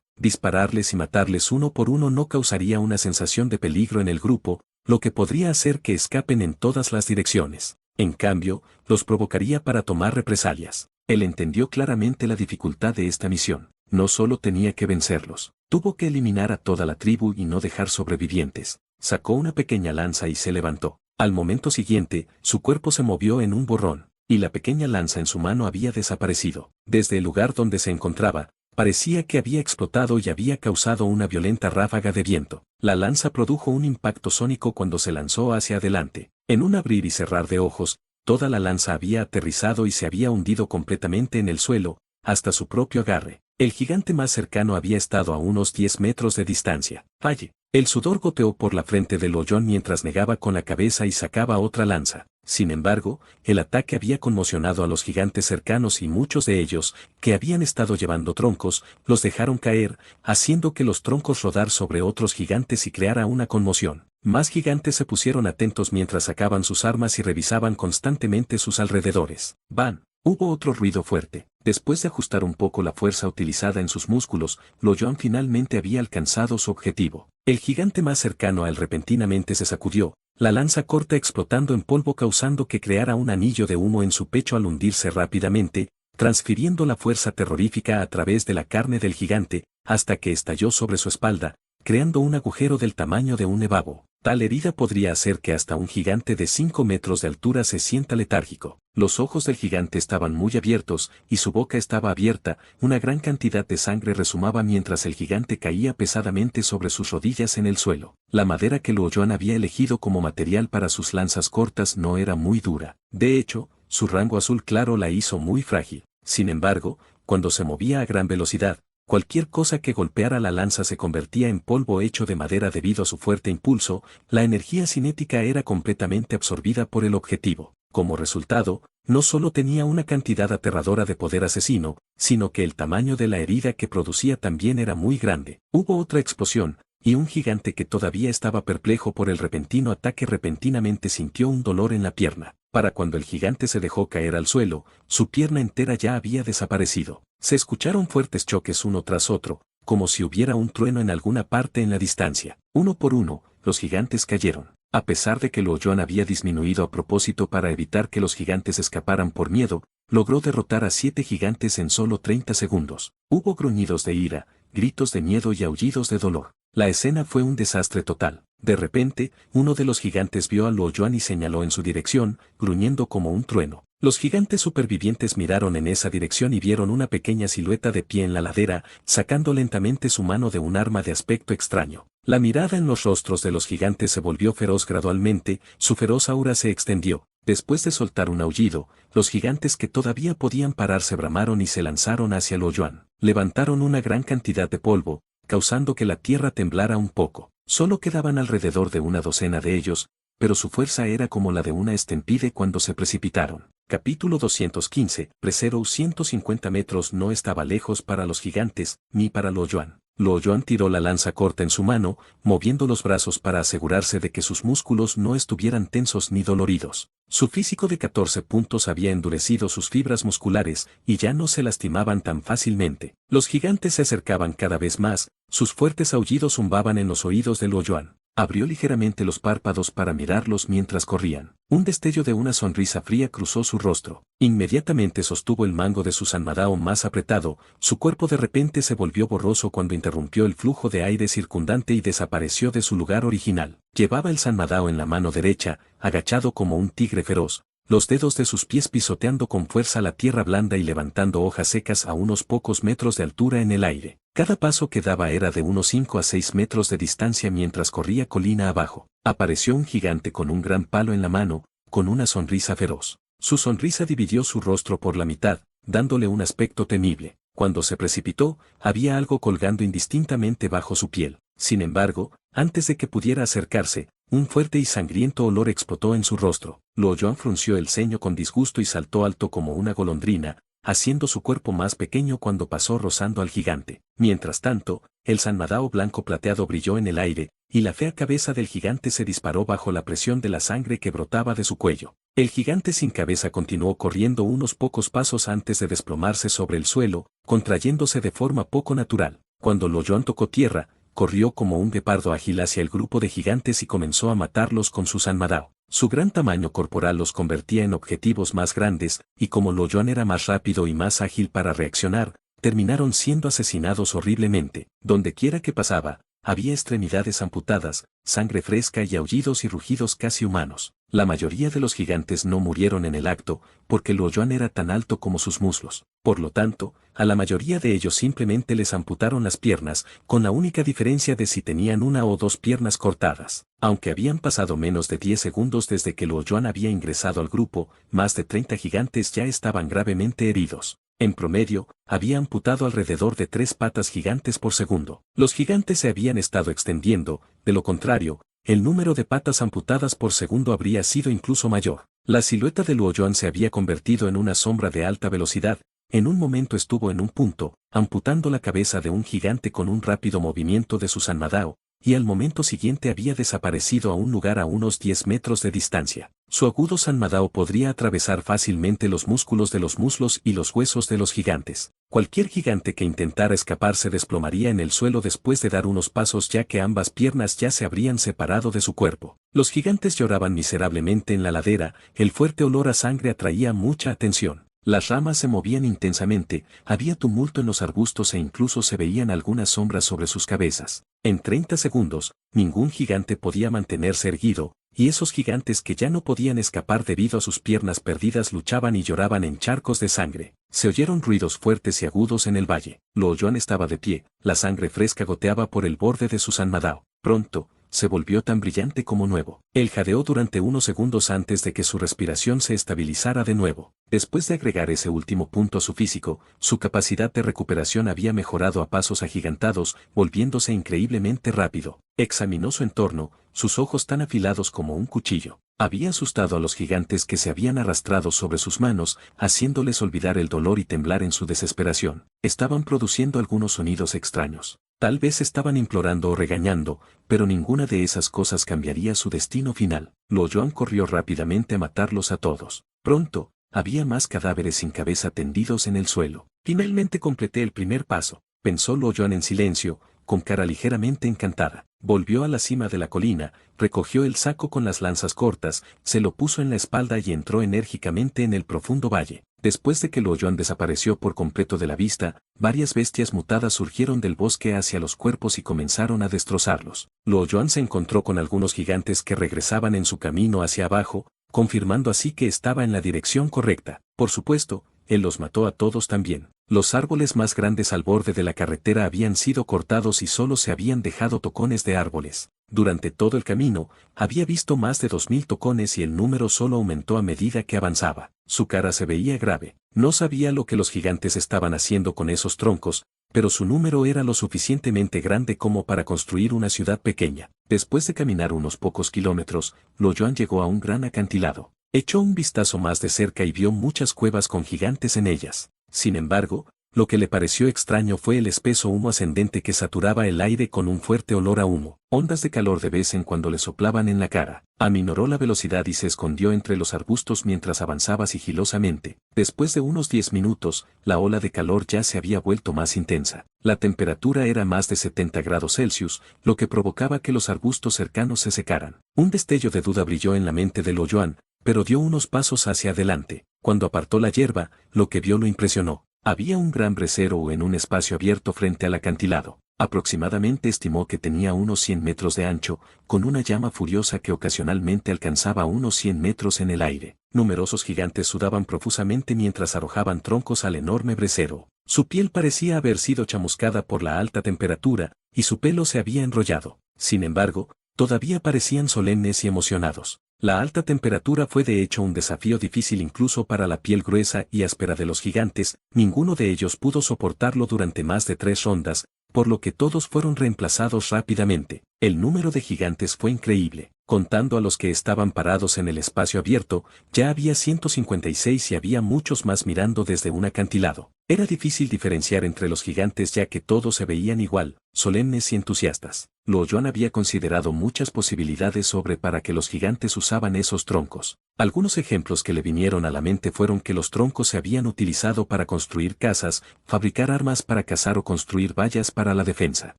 Dispararles y matarles uno por uno no causaría una sensación de peligro en el grupo, lo que podría hacer que escapen en todas las direcciones. En cambio, los provocaría para tomar represalias. Él entendió claramente la dificultad de esta misión. No solo tenía que vencerlos, tuvo que eliminar a toda la tribu y no dejar sobrevivientes. Sacó una pequeña lanza y se levantó. Al momento siguiente, su cuerpo se movió en un borrón, y la pequeña lanza en su mano había desaparecido. Desde el lugar donde se encontraba, parecía que había explotado y había causado una violenta ráfaga de viento. La lanza produjo un impacto sónico cuando se lanzó hacia adelante. En un abrir y cerrar de ojos, toda la lanza había aterrizado y se había hundido completamente en el suelo, hasta su propio agarre. El gigante más cercano había estado a unos 10 metros de distancia. Falle. El sudor goteó por la frente de Luo Yuan mientras negaba con la cabeza y sacaba otra lanza. Sin embargo, el ataque había conmocionado a los gigantes cercanos y muchos de ellos, que habían estado llevando troncos, los dejaron caer, haciendo que los troncos rodar sobre otros gigantes y creara una conmoción. Más gigantes se pusieron atentos mientras sacaban sus armas y revisaban constantemente sus alrededores. ¡Ban! Hubo otro ruido fuerte. Después de ajustar un poco la fuerza utilizada en sus músculos, Luo Yuan finalmente había alcanzado su objetivo. El gigante más cercano a él repentinamente se sacudió, la lanza corta explotando en polvo causando que creara un anillo de humo en su pecho al hundirse rápidamente, transfiriendo la fuerza terrorífica a través de la carne del gigante, hasta que estalló sobre su espalda, creando un agujero del tamaño de un evabo. Tal herida podría hacer que hasta un gigante de 5 metros de altura se sienta letárgico. Los ojos del gigante estaban muy abiertos, y su boca estaba abierta, una gran cantidad de sangre resumaba mientras el gigante caía pesadamente sobre sus rodillas en el suelo. La madera que Luo Yuan había elegido como material para sus lanzas cortas no era muy dura. De hecho, su rango azul claro la hizo muy frágil. Sin embargo, cuando se movía a gran velocidad, cualquier cosa que golpeara la lanza se convertía en polvo hecho de madera debido a su fuerte impulso, la energía cinética era completamente absorbida por el objetivo. Como resultado, no solo tenía una cantidad aterradora de poder asesino, sino que el tamaño de la herida que producía también era muy grande. Hubo otra explosión, y un gigante que todavía estaba perplejo por el repentino ataque repentinamente sintió un dolor en la pierna. Para cuando el gigante se dejó caer al suelo, su pierna entera ya había desaparecido. Se escucharon fuertes choques uno tras otro, como si hubiera un trueno en alguna parte en la distancia. Uno por uno, los gigantes cayeron. A pesar de que Luo Yuan había disminuido a propósito para evitar que los gigantes escaparan por miedo, logró derrotar a 7 gigantes en solo 30 segundos. Hubo gruñidos de ira, gritos de miedo y aullidos de dolor. La escena fue un desastre total. De repente, uno de los gigantes vio a Luo Yuan y señaló en su dirección, gruñendo como un trueno. Los gigantes supervivientes miraron en esa dirección y vieron una pequeña silueta de pie en la ladera, sacando lentamente su mano de un arma de aspecto extraño. La mirada en los rostros de los gigantes se volvió feroz gradualmente, su feroz aura se extendió. Después de soltar un aullido, los gigantes que todavía podían pararse bramaron y se lanzaron hacia Luo Yuan. Levantaron una gran cantidad de polvo, causando que la tierra temblara un poco. Solo quedaban alrededor de una docena de ellos, pero su fuerza era como la de una estampida cuando se precipitaron. Capítulo 215. Presero 150 metros no estaba lejos para los gigantes, ni para Luo Yuan. Luo Yuan tiró la lanza corta en su mano, moviendo los brazos para asegurarse de que sus músculos no estuvieran tensos ni doloridos. Su físico de 14 puntos había endurecido sus fibras musculares y ya no se lastimaban tan fácilmente. Los gigantes se acercaban cada vez más, sus fuertes aullidos zumbaban en los oídos de Luo Yuan. Abrió ligeramente los párpados para mirarlos mientras corrían. Un destello de una sonrisa fría cruzó su rostro. Inmediatamente sostuvo el mango de su sanmadao más apretado, su cuerpo de repente se volvió borroso cuando interrumpió el flujo de aire circundante y desapareció de su lugar original. Llevaba el sanmadao en la mano derecha, agachado como un tigre feroz, los dedos de sus pies pisoteando con fuerza la tierra blanda y levantando hojas secas a unos pocos metros de altura en el aire. Cada paso que daba era de unos 5 a 6 metros de distancia mientras corría colina abajo. Apareció un gigante con un gran palo en la mano, con una sonrisa feroz. Su sonrisa dividió su rostro por la mitad, dándole un aspecto temible. Cuando se precipitó, había algo colgando indistintamente bajo su piel. Sin embargo, antes de que pudiera acercarse, un fuerte y sangriento olor explotó en su rostro. Luo Yuan frunció el ceño con disgusto y saltó alto como una golondrina, haciendo su cuerpo más pequeño cuando pasó rozando al gigante. Mientras tanto, el sanmadao blanco plateado brilló en el aire, y la fea cabeza del gigante se disparó bajo la presión de la sangre que brotaba de su cuello. El gigante sin cabeza continuó corriendo unos pocos pasos antes de desplomarse sobre el suelo, contrayéndose de forma poco natural. Cuando Luo Yuan tocó tierra, corrió como un guepardo ágil hacia el grupo de gigantes y comenzó a matarlos con su sanmadao. Su gran tamaño corporal los convertía en objetivos más grandes, y como Luo Yuan era más rápido y más ágil para reaccionar, terminaron siendo asesinados horriblemente. Donde quiera que pasaba, había extremidades amputadas, sangre fresca y aullidos y rugidos casi humanos. La mayoría de los gigantes no murieron en el acto, porque Luo Yuan era tan alto como sus muslos. Por lo tanto, a la mayoría de ellos simplemente les amputaron las piernas, con la única diferencia de si tenían una o dos piernas cortadas. Aunque habían pasado menos de 10 segundos desde que Luo Yuan había ingresado al grupo, más de 30 gigantes ya estaban gravemente heridos. En promedio, había amputado alrededor de 3 patas gigantes por segundo. Los gigantes se habían estado extendiendo, de lo contrario, el número de patas amputadas por segundo habría sido incluso mayor. La silueta de Luo Yuan se había convertido en una sombra de alta velocidad. En un momento estuvo en un punto, amputando la cabeza de un gigante con un rápido movimiento de su sanmadao, y al momento siguiente había desaparecido a un lugar a unos 10 metros de distancia. Su agudo sanmadao podría atravesar fácilmente los músculos de los muslos y los huesos de los gigantes. Cualquier gigante que intentara escapar se desplomaría en el suelo después de dar unos pasos, ya que ambas piernas ya se habrían separado de su cuerpo. Los gigantes lloraban miserablemente en la ladera, el fuerte olor a sangre atraía mucha atención. Las ramas se movían intensamente, había tumulto en los arbustos e incluso se veían algunas sombras sobre sus cabezas. En 30 segundos, ningún gigante podía mantenerse erguido, y esos gigantes que ya no podían escapar debido a sus piernas perdidas luchaban y lloraban en charcos de sangre. Se oyeron ruidos fuertes y agudos en el valle. Luo Yuan estaba de pie, la sangre fresca goteaba por el borde de su sanmadao. Pronto, se volvió tan brillante como nuevo. Él jadeó durante unos segundos antes de que su respiración se estabilizara de nuevo. Después de agregar ese último punto a su físico, su capacidad de recuperación había mejorado a pasos agigantados, volviéndose increíblemente rápido. Examinó su entorno, sus ojos tan afilados como un cuchillo. Había asustado a los gigantes que se habían arrastrado sobre sus manos, haciéndoles olvidar el dolor y temblar en su desesperación. Estaban produciendo algunos sonidos extraños. Tal vez estaban implorando o regañando, pero ninguna de esas cosas cambiaría su destino final. Luo Yuan corrió rápidamente a matarlos a todos. Pronto, había más cadáveres sin cabeza tendidos en el suelo. Finalmente completé el primer paso, pensó Luo Yuan en silencio, con cara ligeramente encantada. Volvió a la cima de la colina, recogió el saco con las lanzas cortas, se lo puso en la espalda y entró enérgicamente en el profundo valle. Después de que Luo Yuan desapareció por completo de la vista, varias bestias mutadas surgieron del bosque hacia los cuerpos y comenzaron a destrozarlos. Luo Yuan se encontró con algunos gigantes que regresaban en su camino hacia abajo, confirmando así que estaba en la dirección correcta. Por supuesto, él los mató a todos también. Los árboles más grandes al borde de la carretera habían sido cortados y solo se habían dejado tocones de árboles. Durante todo el camino, había visto más de 2000 tocones y el número solo aumentó a medida que avanzaba. Su cara se veía grave. No sabía lo que los gigantes estaban haciendo con esos troncos, pero su número era lo suficientemente grande como para construir una ciudad pequeña. Después de caminar unos pocos kilómetros, Lo Yuan llegó a un gran acantilado. Echó un vistazo más de cerca y vio muchas cuevas con gigantes en ellas. Sin embargo, lo que le pareció extraño fue el espeso humo ascendente que saturaba el aire con un fuerte olor a humo. Ondas de calor de vez en cuando le soplaban en la cara. Aminoró la velocidad y se escondió entre los arbustos mientras avanzaba sigilosamente. Después de unos 10 minutos, la ola de calor ya se había vuelto más intensa. La temperatura era más de 70 grados Celsius, lo que provocaba que los arbustos cercanos se secaran. Un destello de duda brilló en la mente de Lo Yuan, pero dio unos pasos hacia adelante. Cuando apartó la hierba, lo que vio lo impresionó. Había un gran brasero en un espacio abierto frente al acantilado. Aproximadamente estimó que tenía unos 100 metros de ancho, con una llama furiosa que ocasionalmente alcanzaba unos 100 metros en el aire. Numerosos gigantes sudaban profusamente mientras arrojaban troncos al enorme brasero. Su piel parecía haber sido chamuscada por la alta temperatura, y su pelo se había enrollado. Sin embargo, todavía parecían solemnes y emocionados. La alta temperatura fue de hecho un desafío difícil incluso para la piel gruesa y áspera de los gigantes. Ninguno de ellos pudo soportarlo durante más de 3 rondas, por lo que todos fueron reemplazados rápidamente. El número de gigantes fue increíble. Contando a los que estaban parados en el espacio abierto, ya había 156 y había muchos más mirando desde un acantilado. Era difícil diferenciar entre los gigantes ya que todos se veían igual, solemnes y entusiastas. Lo Yuan había considerado muchas posibilidades sobre para qué los gigantes usaban esos troncos. Algunos ejemplos que le vinieron a la mente fueron que los troncos se habían utilizado para construir casas, fabricar armas para cazar o construir vallas para la defensa.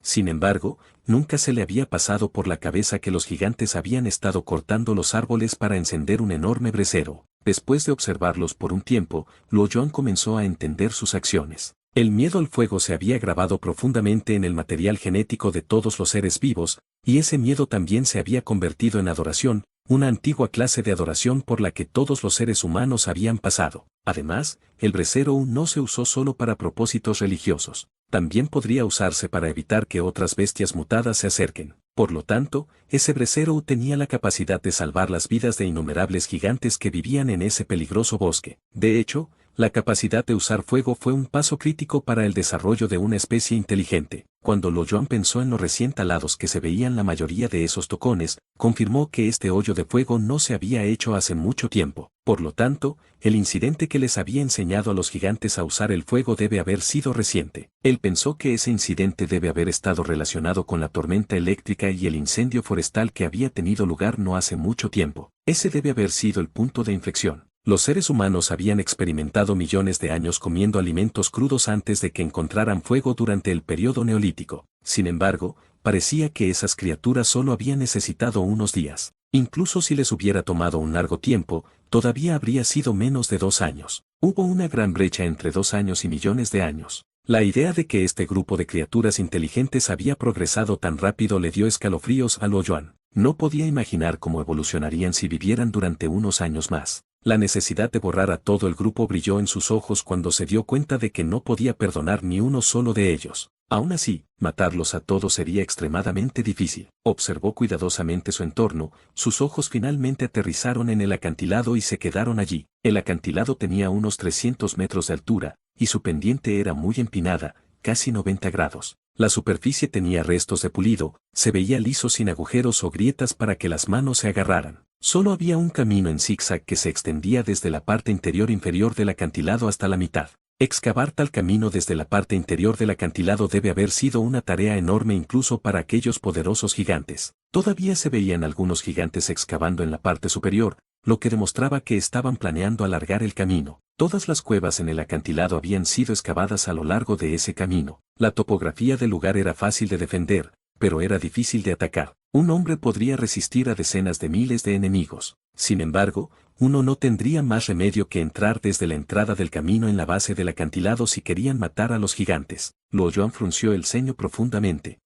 Sin embargo, nunca se le había pasado por la cabeza que los gigantes habían estado cortando los árboles para encender un enorme brasero. Después de observarlos por un tiempo, Lo Yuan comenzó a entender sus acciones. El miedo al fuego se había grabado profundamente en el material genético de todos los seres vivos, y ese miedo también se había convertido en adoración, una antigua clase de adoración por la que todos los seres humanos habían pasado. Además, el brasero no se usó solo para propósitos religiosos. También podría usarse para evitar que otras bestias mutadas se acerquen. Por lo tanto, ese brasero tenía la capacidad de salvar las vidas de innumerables gigantes que vivían en ese peligroso bosque. De hecho, la capacidad de usar fuego fue un paso crítico para el desarrollo de una especie inteligente. Cuando Lo Yuan pensó en los recién talados que se veían la mayoría de esos tocones, confirmó que este hoyo de fuego no se había hecho hace mucho tiempo. Por lo tanto, el incidente que les había enseñado a los gigantes a usar el fuego debe haber sido reciente. Él pensó que ese incidente debe haber estado relacionado con la tormenta eléctrica y el incendio forestal que había tenido lugar no hace mucho tiempo. Ese debe haber sido el punto de inflexión. Los seres humanos habían experimentado millones de años comiendo alimentos crudos antes de que encontraran fuego durante el periodo neolítico. Sin embargo, parecía que esas criaturas solo habían necesitado unos días. Incluso si les hubiera tomado un largo tiempo, todavía habría sido menos de 2 años. Hubo una gran brecha entre 2 años y millones de años. La idea de que este grupo de criaturas inteligentes había progresado tan rápido le dio escalofríos a Lo Yuan. No podía imaginar cómo evolucionarían si vivieran durante unos años más. La necesidad de borrar a todo el grupo brilló en sus ojos cuando se dio cuenta de que no podía perdonar ni uno solo de ellos. Aún así, matarlos a todos sería extremadamente difícil. Observó cuidadosamente su entorno, sus ojos finalmente aterrizaron en el acantilado y se quedaron allí. El acantilado tenía unos 300 metros de altura, y su pendiente era muy empinada, casi 90 grados. La superficie tenía restos de pulido, se veía liso sin agujeros o grietas para que las manos se agarraran. Solo había un camino en zigzag que se extendía desde la parte interior inferior del acantilado hasta la mitad. Excavar tal camino desde la parte interior del acantilado debe haber sido una tarea enorme incluso para aquellos poderosos gigantes. Todavía se veían algunos gigantes excavando en la parte superior, lo que demostraba que estaban planeando alargar el camino. Todas las cuevas en el acantilado habían sido excavadas a lo largo de ese camino. La topografía del lugar era fácil de defender, pero era difícil de atacar. Un hombre podría resistir a decenas de miles de enemigos. Sin embargo, uno no tendría más remedio que entrar desde la entrada del camino en la base del acantilado si querían matar a los gigantes. Lo Yuan frunció el ceño profundamente.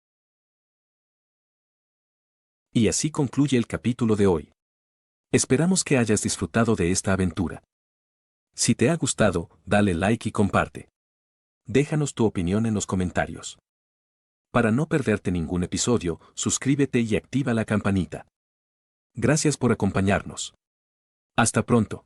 Y así concluye el capítulo de hoy. Esperamos que hayas disfrutado de esta aventura. Si te ha gustado, dale like y comparte. Déjanos tu opinión en los comentarios. Para no perderte ningún episodio, suscríbete y activa la campanita. Gracias por acompañarnos. Hasta pronto.